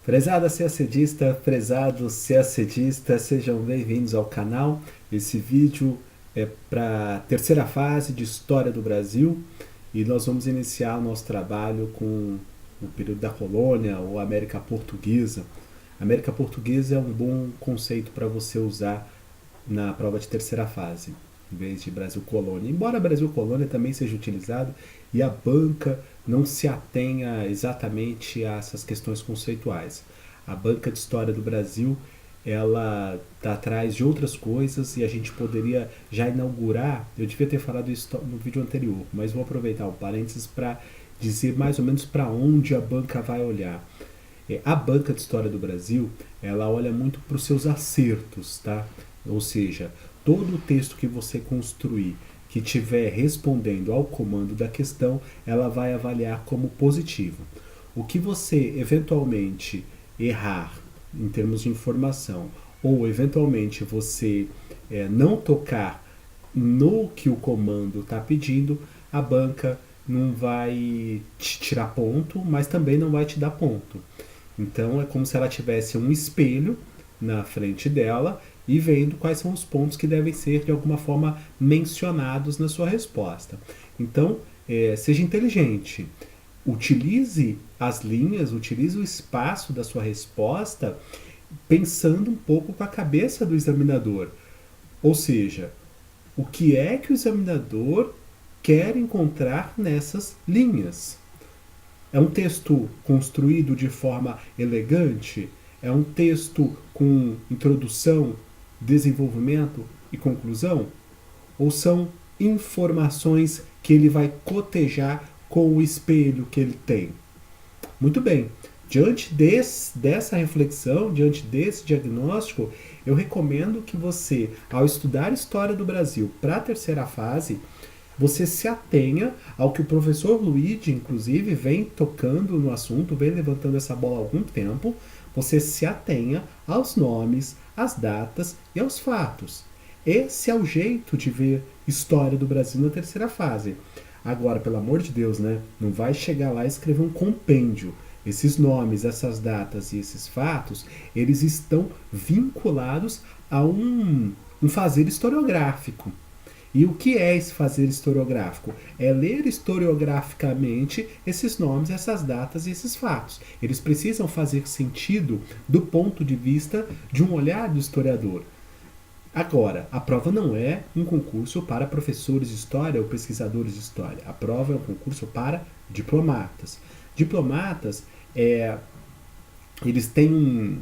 Prezada CACDista, prezados CACDistas, sejam bem-vindos ao canal. Esse vídeo é para a terceira fase de História do Brasil e nós vamos iniciar o nosso trabalho com o período da colônia ou América Portuguesa. América Portuguesa é um bom conceito para você usar na prova de terceira fase, em vez de Brasil Colônia. Embora Brasil Colônia também seja utilizado e a banca não se atenha exatamente a essas questões conceituais. A banca de História do Brasil, ela está atrás de outras coisas e a gente poderia já inaugurar, eu devia ter falado isso no vídeo anterior, mas vou aproveitar o parênteses para dizer mais ou menos para onde a banca vai olhar. A banca de História do Brasil, ela olha muito para os seus acertos, tá? Ou seja, todo o texto que você construir que estiver respondendo ao comando da questão, ela vai avaliar como positivo. O que você eventualmente errar em termos de informação, ou eventualmente você não tocar no que o comando está pedindo, a banca não vai te tirar ponto, mas também não vai te dar ponto. Então é como se ela tivesse um espelho na frente dela e vendo quais são os pontos que devem ser de alguma forma mencionados na sua resposta. Então, seja inteligente. Utilize as linhas, utilize o espaço da sua resposta pensando um pouco com a cabeça do examinador. Ou seja, o que é que o examinador quer encontrar nessas linhas? É um texto construído de forma elegante? É um texto com introdução, desenvolvimento e conclusão? Ou são informações que ele vai cotejar com o espelho que ele tem? Muito bem, diante dessa reflexão, diante desse diagnóstico, eu recomendo que você, ao estudar História do Brasil para a terceira fase, você se atenha ao que o professor Luigi, inclusive, vem tocando no assunto, vem levantando essa bola há algum tempo. Você se atenha aos nomes, às datas e aos fatos. Esse é o jeito de ver História do Brasil na terceira fase. Agora, pelo amor de Deus, né? Não vai chegar lá e escrever um compêndio. Esses nomes, essas datas e esses fatos, eles estão vinculados a um fazer historiográfico. E o que é esse fazer historiográfico? É ler historiograficamente esses nomes, essas datas e esses fatos. Eles precisam fazer sentido do ponto de vista de um olhar do historiador. Agora, a prova não é um concurso para professores de história ou pesquisadores de história. A prova é um concurso para diplomatas. Diplomatas, eles têm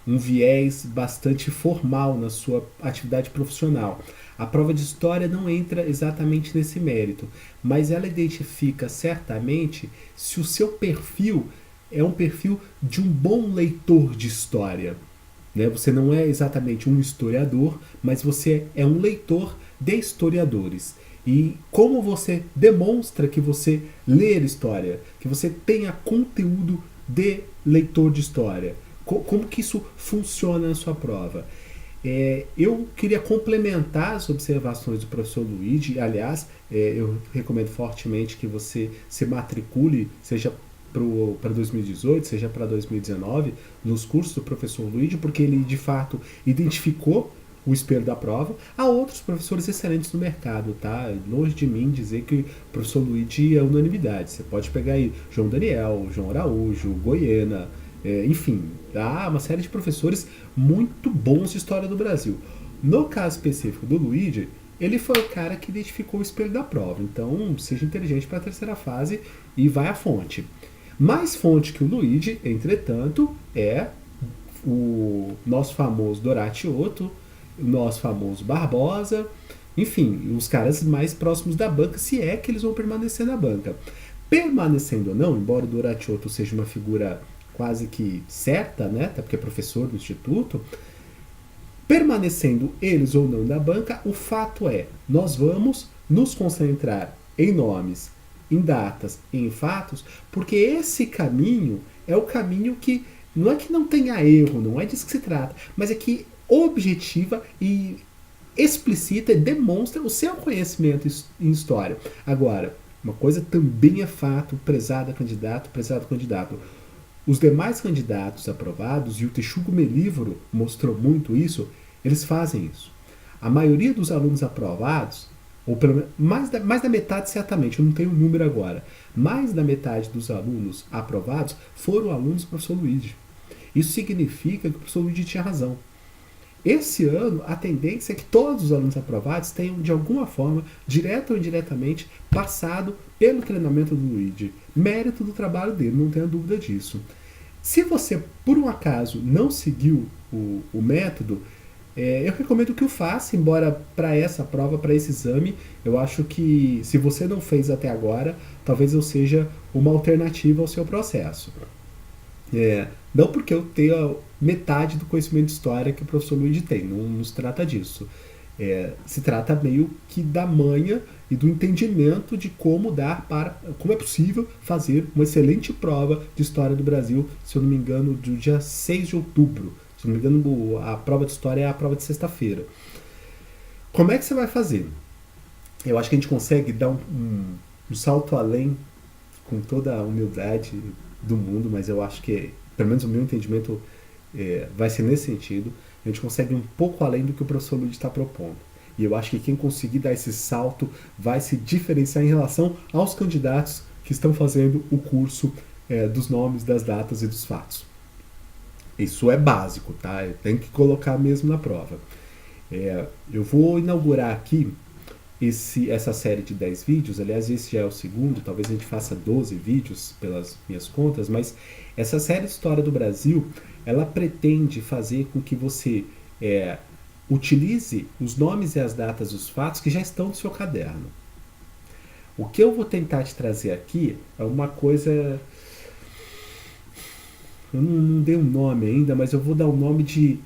um viés bastante formal na sua atividade profissional. A prova de história não entra exatamente nesse mérito, mas ela identifica certamente se o seu perfil é um perfil de um bom leitor de história. Né? Você não é exatamente um historiador, mas você é um leitor de historiadores. E como você demonstra que você lê história, que você tenha conteúdo de leitor de história? Como que isso funciona na sua prova? Eu queria complementar as observações do professor Luigi. Aliás, eu recomendo fortemente que você se matricule, seja para 2018, seja para 2019, nos cursos do professor Luigi, porque ele de fato identificou o espelho da prova. Há outros professores excelentes no mercado, tá? Longe de mim dizer que o professor Luigi é unanimidade. Você pode pegar aí João Daniel, João Araújo, Goiena, enfim, há uma série de professores muito bons de história do Brasil. No caso específico do Luigi, ele foi o cara que identificou o espelho da prova. Então, seja inteligente para a terceira fase e vai à fonte. Mais fonte que o Luigi, entretanto, é o nosso famoso Doratioto, o nosso famoso Barbosa, enfim, os caras mais próximos da banca, se é que eles vão permanecer na banca. Permanecendo ou não, embora o Doratioto seja uma figura quase que certa, né, até porque é professor do instituto, permanecendo eles ou não na banca, o fato é, nós vamos nos concentrar em nomes, em datas e em fatos, porque esse caminho é o caminho que não é que não tenha erro, não é disso que se trata, mas é que objetiva e explicita e demonstra o seu conhecimento em história. Agora, uma coisa também é fato, prezado candidato, Os demais candidatos aprovados, e o Texugo Melífero mostrou muito isso, eles fazem isso. A maioria dos alunos aprovados, ou pelo menos mais da metade certamente, eu não tenho o número agora, mais da metade dos alunos aprovados foram alunos do professor Luigi. Isso significa que o professor Luigi tinha razão. Esse ano, a tendência é que todos os alunos aprovados tenham, de alguma forma, direta ou indiretamente, passado pelo treinamento do Luigi. Mérito do trabalho dele, não tenha dúvida disso. Se você, por um acaso, não seguiu o método, eu recomendo que o faça, embora para essa prova, para esse exame, eu acho que se você não fez até agora, talvez eu seja uma alternativa ao seu processo. Não porque eu tenha metade do conhecimento de história que o professor Luigi tem, não se trata disso. Se trata meio que da manha e do entendimento de como como é possível fazer uma excelente prova de história do Brasil, se eu não me engano, do dia 6 de outubro. Se eu não me engano, a prova de história é a prova de sexta-feira. Como é que você vai fazer? Eu acho que a gente consegue dar um salto além com toda a humildade do mundo, mas eu acho que, pelo menos o meu entendimento, vai ser nesse sentido. A gente consegue um pouco além do que o professor Luigi está propondo. E eu acho que quem conseguir dar esse salto vai se diferenciar em relação aos candidatos que estão fazendo o curso dos nomes, das datas e dos fatos. Isso é básico, tá? Tem que colocar mesmo na prova. Eu vou inaugurar aqui essa série de 10 vídeos. Aliás, esse já é o segundo, talvez a gente faça 12 vídeos pelas minhas contas, mas essa série de História do Brasil, ela pretende fazer com que você utilize os nomes e as datas dos fatos que já estão no seu caderno. O que eu vou tentar te trazer aqui é uma coisa... Eu não dei um nome ainda, mas eu vou dar o nome de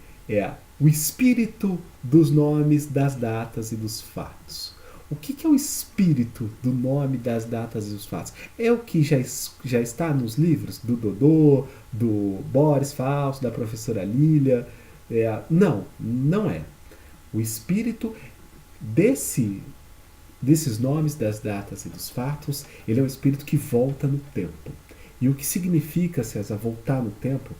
o espírito dos nomes, das datas e dos fatos. O que é o espírito do nome, das datas e dos fatos? É o que já está nos livros do Dodô, do Boris Fausto, da professora Lília? Não é. O espírito desses nomes, das datas e dos fatos, ele é um espírito que volta no tempo. E o que significa, César, voltar no tempo?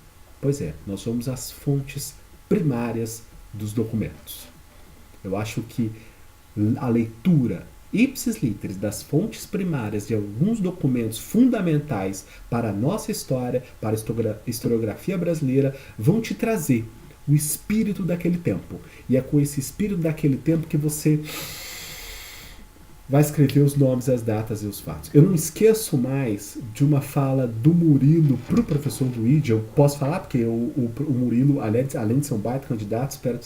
Pois nós somos as fontes primárias dos documentos. Eu acho que a leitura ipsis literis das fontes primárias de alguns documentos fundamentais para a nossa história, para a historiografia brasileira, vão te trazer o espírito daquele tempo. E é com esse espírito daquele tempo que você vai escrever os nomes, as datas e os fatos. Eu não esqueço mais de uma fala do Murilo para o professor Luigi. Eu posso falar porque o Murilo, além de ser um baita candidato, espero que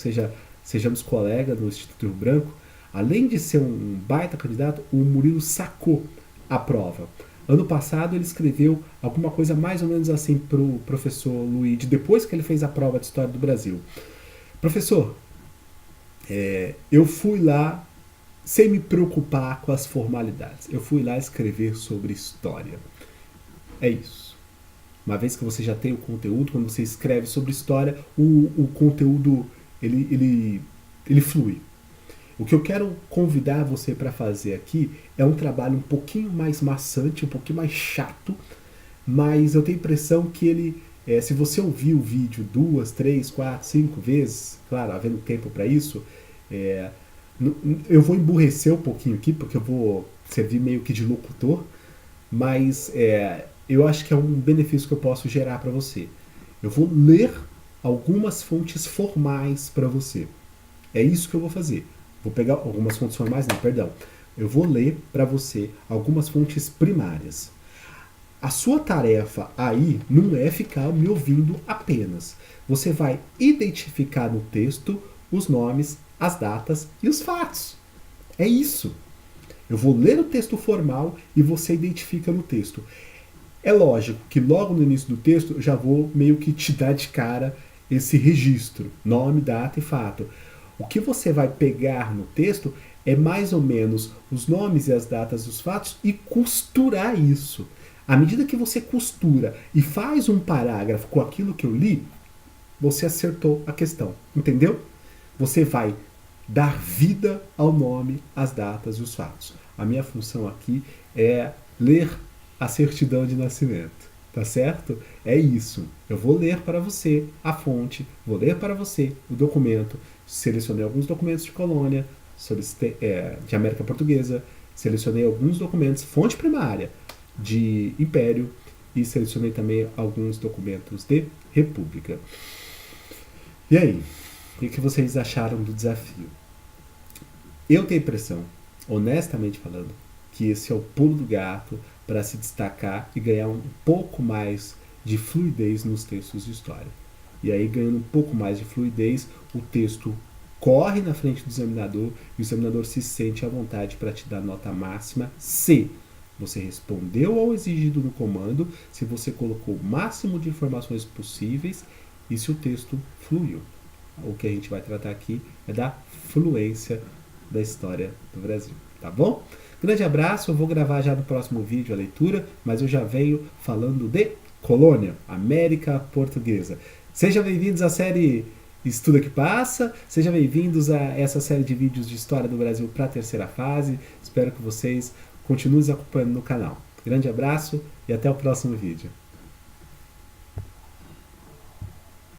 sejamos colegas no Instituto Rio Branco, além de ser um baita candidato, o Murilo sacou a prova. Ano passado ele escreveu alguma coisa mais ou menos assim para o professor Luigi, depois que ele fez a prova de História do Brasil. Professor, eu fui lá sem me preocupar com as formalidades. Eu fui lá escrever sobre história. É isso. Uma vez que você já tem o conteúdo, quando você escreve sobre história, o conteúdo ele flui. O que eu quero convidar você para fazer aqui é um trabalho um pouquinho mais maçante, um pouquinho mais chato, mas eu tenho a impressão que ele, se você ouvir o vídeo 2, 3, 4, 5 vezes, claro, havendo tempo para isso, eu vou emburrecer um pouquinho aqui, porque eu vou servir meio que de locutor, mas eu acho que é um benefício que eu posso gerar para você. Eu vou ler algumas fontes formais para você. É isso que eu vou fazer. Vou pegar algumas fontes formais, não, perdão. Eu vou ler para você algumas fontes primárias. A sua tarefa aí não é ficar me ouvindo apenas. Você vai identificar no texto os nomes, as datas e os fatos. É isso. Eu vou ler o texto formal e você identifica no texto. É lógico que logo no início do texto eu já vou meio que te dar de cara esse registro, nome, data e fato. O que você vai pegar no texto é mais ou menos os nomes e as datas dos fatos e costurar isso. À medida que você costura e faz um parágrafo com aquilo que eu li, você acertou a questão, entendeu? Você vai dar vida ao nome, às datas e os fatos. A minha função aqui é ler a certidão de nascimento, tá certo? É isso. Eu vou ler para você a fonte, vou ler para você o documento, selecionei alguns documentos de colônia, de América Portuguesa, selecionei alguns documentos, fonte primária de Império, e selecionei também alguns documentos de República. E aí, o que vocês acharam do desafio? Eu tenho a impressão, honestamente falando, que esse é o pulo do gato para se destacar e ganhar um pouco mais de fluidez nos textos de história. E aí, ganhando um pouco mais de fluidez, o texto corre na frente do examinador e o examinador se sente à vontade para te dar nota máxima se você respondeu ao exigido no comando, se você colocou o máximo de informações possíveis e se o texto fluiu. O que a gente vai tratar aqui é da fluência da história do Brasil, tá bom? Grande abraço, eu vou gravar já no próximo vídeo a leitura, mas eu já venho falando de colônia, América Portuguesa. Sejam bem-vindos à série Estuda que Passa, sejam bem-vindos a essa série de vídeos de história do Brasil para a terceira fase. Espero que vocês continuem acompanhando no canal. Grande abraço e até o próximo vídeo.